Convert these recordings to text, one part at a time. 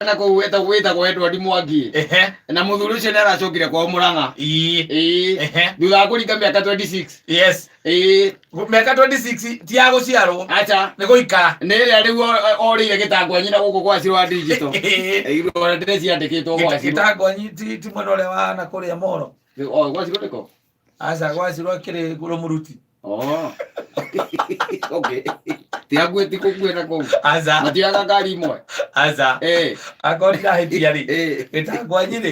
na kuweta kwa Edward Mwangi na muthuri ucio ndaracokire kwa Murang'a thutha kuringa miaka 26 yes miaka 26 ti aguciarwo acha ni guikara ni ria riu orire gitangwa nyina guku kwa Sirwa Digital iro ndire ciandikitwo kwa gitangwa nyiti ti mwena uria wa na kuria Moro kwa Sirwa ndiko acha kwa Sirwa kiri Muruti okay tiagweti kukwena ko aza matiaga ngari imwe aza akorira hitia ri gitangwa nyiri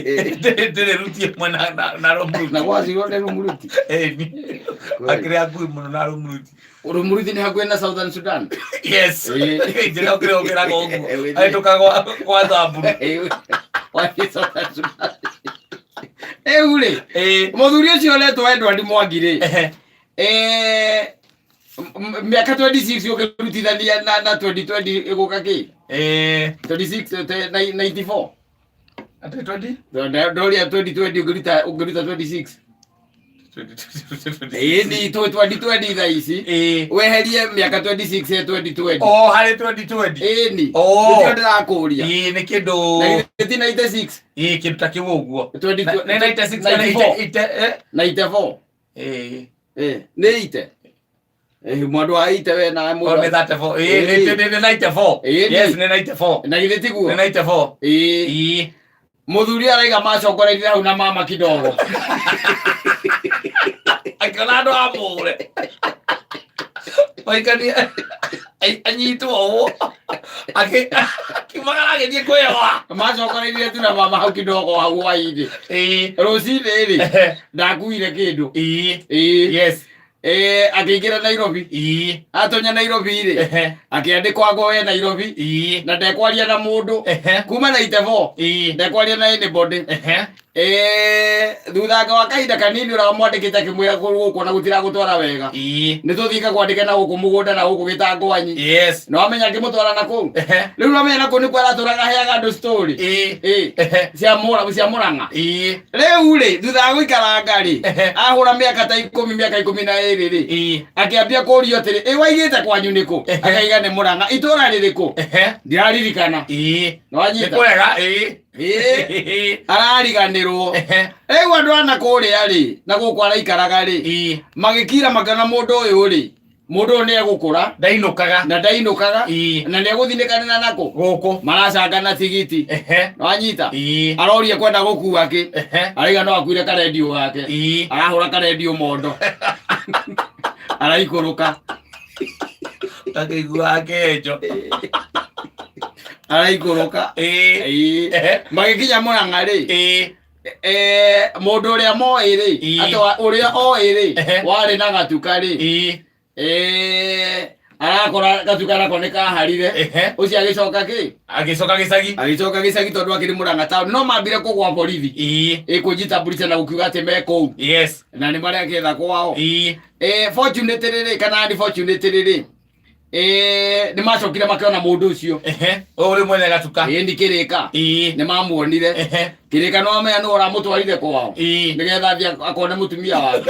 ndire rutie mwana na Muruti na kwa Sirwa ndiro Muruti ni akire akui muno na Muruti Muruti ni hakuenda Southern Sudan yes ndire okira gogu aitoka kwa Thambu wa Southern Sudan ule muthuri ucio letwo Edward Mwangi ri miaka 26 ukirutithania na 2020 iguka ki 26 94 ati 20 doria 2020 ukiruta 26 ni 2020 thaisi weherie miaka 26 ya 2020 hari 2020 ni ndio ndirakuria ni kindu 96 kindu ta kiu uguo 96 94 ni ite mwandu aite we na mu ni 34 ni 94 yes ni 94 na ile tiguo ni 94 muthuri araiga macokoreire hau na mama kidogo akanado amore oikani anyitwo kimagara githie kwewa macokoreire tu na mama hau kidogo hau waidi rocine ri ndakuire kindu yes akiingira Nairobi atonya Nairobi ri akiandikwa goe Nairobi na ndekwaria na mundu kuma 94 ndekwaria na anybody thutha wa kahinda kanini uramwandikite kimwira guku na gutira gutwara wega ni tuthika kwandika na guku mugunda na guku gitangwanyi yes no amenya ngimutwara na kuu riu amenya na kuu ni kwara turaga heaga ndo story cia Murang'a riu ri thutha guikara ngari ahura miaka ta 10 miaka 12 ri akiambia kurio atiri waigite kwanyu niku akaiga ni Murang'a itura ririku ndiraririkana no anyita kwega arariganirwo riu andu ana kuria ri na guku araikaraga ri magikira makana mundu uyu ri mundu ni egukura ndainukaga na ni eguthinikana nako guku maracangana tigiti no anyita aroria kwenda gukua ki ariga no akuire ka radio wake arahura ka radio mondo araikuruka akigua kejo araikuruka magikinya Murang'a ri mundu uria moi ri ato uria oi ri wari na gatuka ri arakora gatuka nako ni kaharire ucio agicoka gicagi tondu akiri Murang'a town no mambire kugwa borithi kunjitambulisha na gukiuga ati meko yes na ni maria ketha kwao fortunate riri kana unfortunate riri ni macokire makiona mundu ucio uri mwene gatuka ndi kirika ni mamuonire kirika no amenya no uramutwarire kwao nigetha athie akone mutumia wake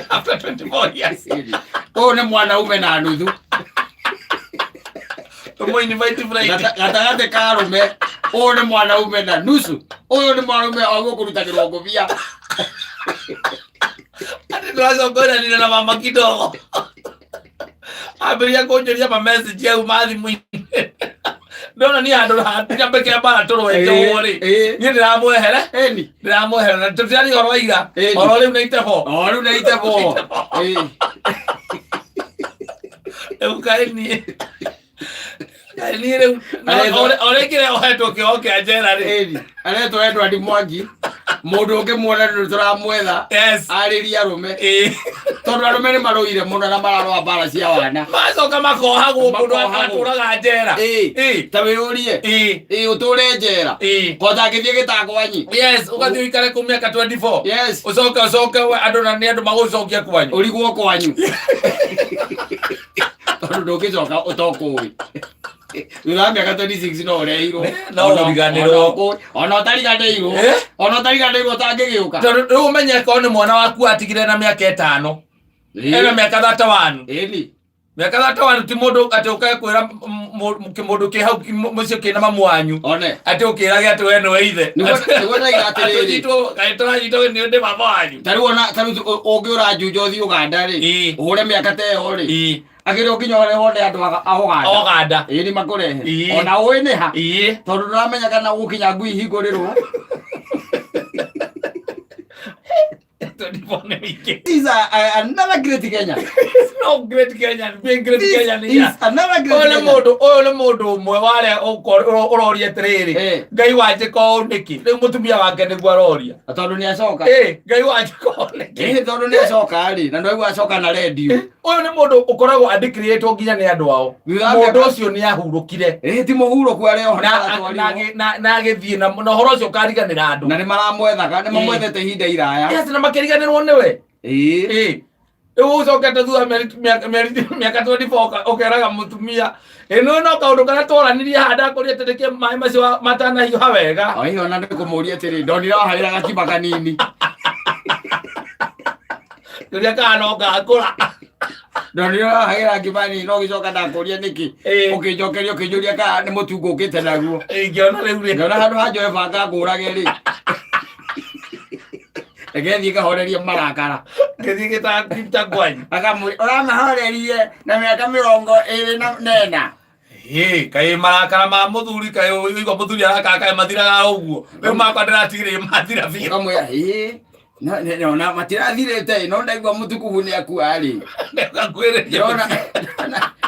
after 24 years ni mwanaume na nuthu gatagate ka arume ni mwanaume na nusu ni mwanaume agukũrutagĩrwo ngũbia ati ndĩracongorania nina na mama kidogo ambiria kũnjũria ma message au mathimũ-inĩ ndona ni handũ hatirambĩ kĩa mbara tũrwenjwo rĩ niĩ ndĩramwehere na tũtirarĩ horo wa ira horo rĩu 94 eukaini rĩu orekire ohetwo kĩoho kĩa njera rĩ aretwo Edward Mwangi mundu ungimuona ndu turamwetha ariria arume tondu arume ni maruire muno na mararwa mbara cia wana macoka makohagwo mundu aturaga njera ta wiurie uture njera kotha ngithie gitangwanyi yes ugathie ikare ku miaka 24 yes ucoke we andu na ni andu magucokia kwanyu urigwo kwanyu tondu ndugicoka utokui Ula miaka 26 no reiro no riganiro ona utariganirwo tangigiuka riu umenye ko ni mwana waku atigire na miaka 5 ena miaka 31 eni miaka thatawa ti mundu ati ukakwira mundu ki hau mucio kina mamu wanyu one ati ukirage ati we no ithe niguo ndaiga atiriri gaitå ni ndi baba wanyu tari wona tari ungiura njujo thi Uganda ri uhure miaka ta iyo ri agire ukinya ore hone andu Uganda ni makurehe ona uwi ni ha tondu nduramenya kana gukinya ngui hingurirwo These are another great Kenya. It's not great Kenyan. Being great Kenyan is another great Kenya. Ole modo mwe wale uroria tiriri. Ngai waje ko niki. Riu mutumia wake niguo aroria. Tondu ni acoka. Ngai waje ko niki. Tondu ni acoka ri. Na ndio acoka na radio. Uyu ni mundu ukoragwo andikirĩtwo nginya ni andu ao. Mundu ucio ni ahurukire. Ti muhuruku aria na agithie na horo ucio kariganira andu. Na ni maramwethaga ni mamwethete ihinda iraya. Yes, na makiriganirwo niwe. Ucokete thutha miaka 24 ukeraga mutumia no kaundu karia twaranirie handa kuria tindike mai macio matanahiũha wega. Hiyo na ndikumuria atiri ndonira wahaira gakima kanini. Kuria kana ngakura. Ndonira wahaira gimani no gicoka ndakuria niki. Ukijokeria ukijuria ka ni mutungo ukite naguo. Ngiona riu ri. Ndona handu hajoe banga ngurage ri. Egethi kahoreria marakara ngethi gita kwanyu akamuri oramahorerie na miaka 24 kai marakara ma muthuri kai igwa muthuri arakaka mathiraga uguo riu makwa ndiratigire mathira biũ kamwe na matirathirite no ndaigwa mutukuhu ni akuari ngakwĩrĩria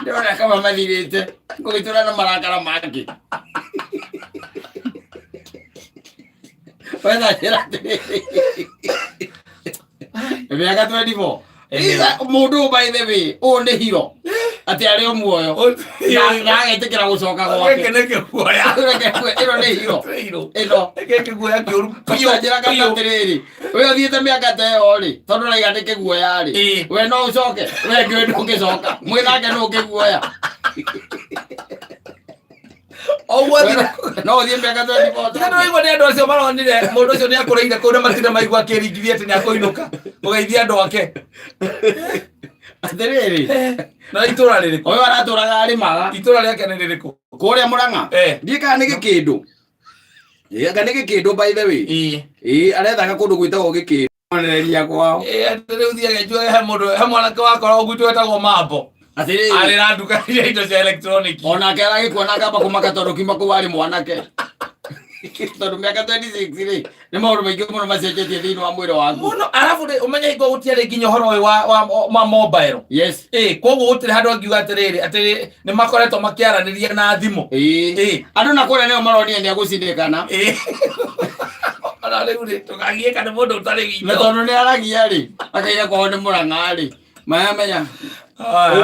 ndona kama mathirite ngũgĩtũra na marakara make Wena tira miaka 24 mundu by the way onde hiro ati ari o muoyo na agetekera gucoka gwake neke kuoya ino ni hiro ino neke kuoya kiuru pio njira kana tiriri we thiete miaka ta iyo ri tondu raiga ndike guoya ri we no ucoke we ngiwe ndungicoka mwinake ndungiguoya no thie miaka 24 no igwa ni andu acio maronire mundu ucio ni akureire kuna matira maigua kiringithia ati ni akuinuka ugeithia andu ake atiriri na itura ririku oyo araturaga ari maga itura riake ni ririku kuria Murang'a ndika ni gikindu anga ni gikindu by the way arethaga kundu gwitagwo gikindu onereria kwao riu thie gejua he mundu he mwanake wakora ugwitwo etagwo Mambo atiriri ari na nduka iria indo cia electronic ona kera gikuona kamba kumaka tondu kima kuwari mwanake tondu miaka 26 ri ni maundu maingi muno macenjetie thiini wa mwiri waku muno arafu umenya igwa gutiari nginya horo wa mobile yes koguo gutiri handu angiuga atiriri ni makoretwo makiaraniria na thimu andu na kuria nio maronia ni agucindikana ana riu ri tugagie kana mundu utari gito na tondu ni aragia ri akaira kwao ni Murang'a ri maya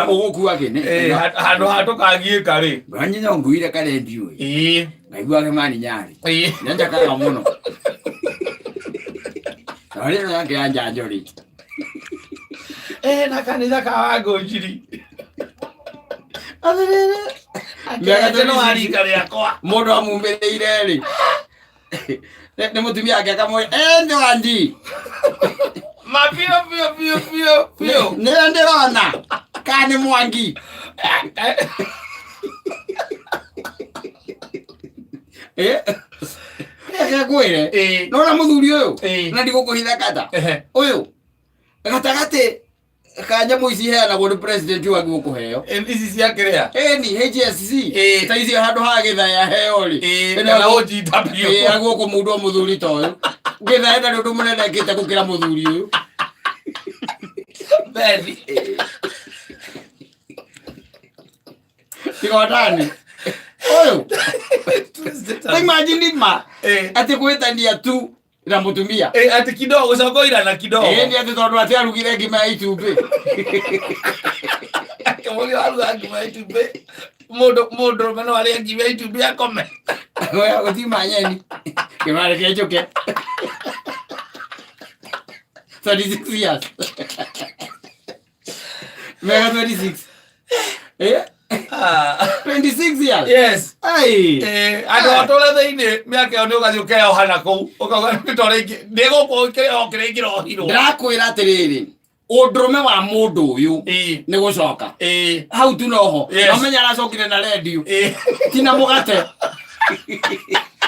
ugukua kene handu hatukagiika ri banyinya nguire karendio ngaigua kemani nyari nanja kaka muno ari no yake anja njori na kanitha kawango njiri athirire miaka no ari kare akwa mundu amumbiriire ri ni mutumia yake akamwe ende wandi mapio ndirona kani Mwangi akakwire nona muthuri uyu na ndigukuhitha kata uyu gatagati ka nyamu ici heanagwo ni president wa gukuheo ici cia kiria ni HSC ta ici handu ha githaya heo ri na OGW aguo mundu muthuri to uyu githaya na ndu munene kite gukira muthuri uyu Beli. Tigodani. Oyo. Imagine ma. Ati kwetania tu na mutumia. Ati kidogo sokoira na kidogo. Ndi ati tondu ati arugire ngima YouTube. Kamoli aruga ngima YouTube. Mundu mano ali ngima YouTube akome. Oya utima nyeni. Kimare kejoke. 36 years. Mega 26. 26 years. Yes. Ai. Ando atole thiini miaka yo ni ugathioke ohana ku ukauga nitore ingi ndiguko kire okire ngiro hiro. Ndakwira atiriri. Ũndũrũme wa mũndũ ũyũ nĩ gũcoka hau tu noho amenya aracokire na radio tina mũgate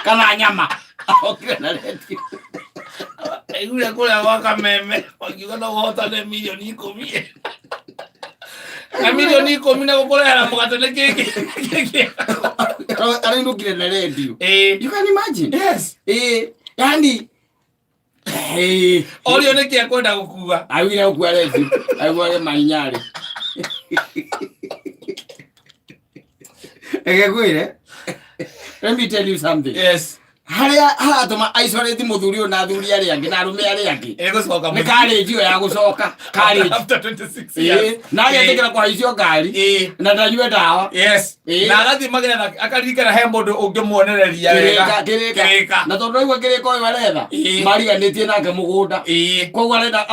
kana nyama okire na radio yule kule waka meme wakiwa na hotane milioni 10 na milioni 10 na kukolera mũgate na keke arindukire na radio you can imagine yes yani Olio niki akwenda gukua. Awira gukua radio. Awire mainyari. Egegwire. Let me tell you something. Yes. Haria atoma isolate muthuri ona athuri ari angi na arume ari angi. Egucoka mu. Kari ndio ya gucoka. Kari after 26 years. Na yatekera kwa icio ngari. Na ndanyue dawa. Yes. Na agathi magena akaririkana he mundu ungimuonereria wega. Kirika. Na tondu igwa kirika oyo aretha. Mari anitie nake mugunda. Koguo arenda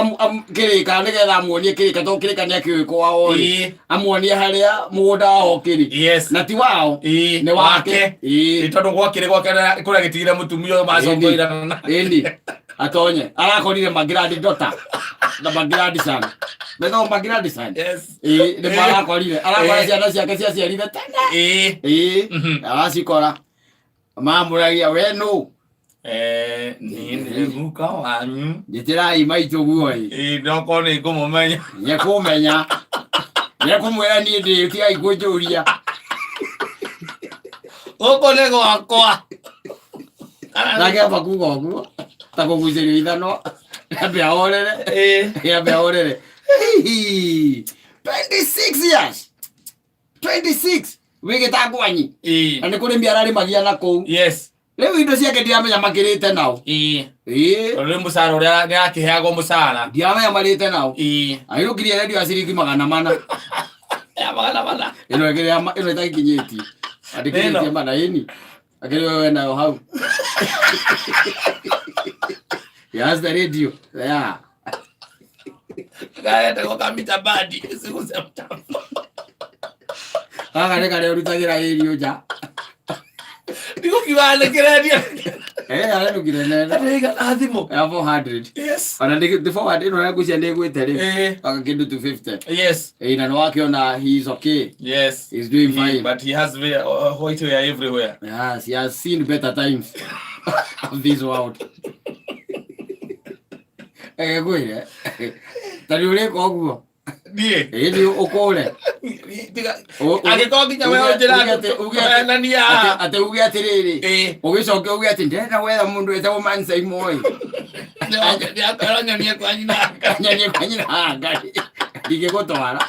kirika nigetha amuonie kirika to kirika ni akiwe kwao. Amuonie haria mugunda wao kiri. Yes. Na ti wao. Ni wake. Ni tondu gwakire gwakira kuria gitigire mutumio macongoirana na. Endi. Atonye. Arakorire Magiradi dota. Na Magiradi sana. Bego Magiradi sana. Yes. Ni marakorire. Arakora ciana ciake ciaciarire tene. Aracikora. Mamuragia we no. Ni muka wanyu. Gitirai maitu guoi. Ndoko ni kumumenya. Nyekumenya. Nyekumwera ni ndi tiga igujuria. Oko nego wakwa. Nake abakuga oguo. Ta kugucirio ithano. Ambe ahorere. Ambe ahorere. 26 years. 26. Wige tagwanyi. Na ni kuri mbiarari magia na kou. Yes. Leo indo ciake ndiamenya makirite nao. Ore musara uria ngakiheago musara. Ndiamenya marite nao. Airukirie radio ya ciringi 400. Ya 400. Ino itakinyeti. Adikirie mana ini. Akiri wewe nayo hau. Yes, the radio. Yeah. Gaya tego kamita badi. Sikuze mtambo. Kare urutagira radio ja. Digo kiwale radio. Ale nukire nena. Atega athimo. Ya 400. Yes. Ona the 400 ino yagucia ndegwete ri. Akakindu 250. Yes. Na no akiona he is okay. Yes. He's doing fine. But he has white hair everywhere. Yes, he has seen better times of this world. Egwire. Tari uri koguo. Die. Ndi ukore. Agiko nginya wewe njira ugenania. Ate uge atiriri. Ugicoke uge ati ndenda wetha mundu etagwo Mansai Moi. Ndio akaranyania kwa nyina. Nyania kwa nyina ngari. Dige gotwara.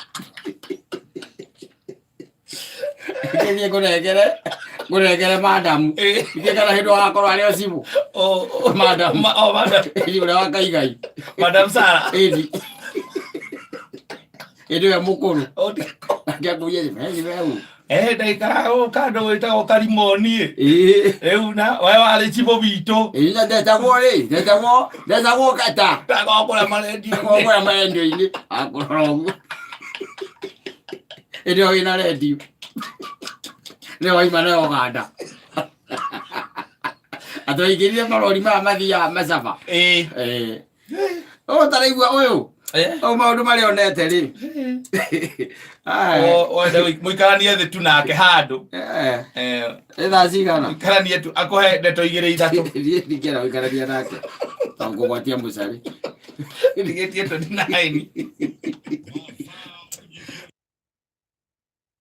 Dige kuregere madam. Dige kana hindu akoro ari ocibu. Madam. Madam. Ige uri wa Kaigai. Madam Sara. Ede ya mukuru. Ngia kuye ni wewe. Ndaikara kando witagwo Karimoni. Euna wewe ali chibo bito. Ina ndetagwo kata. Ndagokora marendio. Ndagokora marendio ini. Akorogu. Ede ina radio. Leo imana oganda. Atoigirie marori ma mathia masafa. O taraigua uyu. O maundu mari onete ri. Oende muikaranie thi tu nake handu. Etha cigana. Muikaranie tu akohe ndeto igire ithatu. Ndikera uikarania nake. Ngugwatia mucari. Ndigetie 29.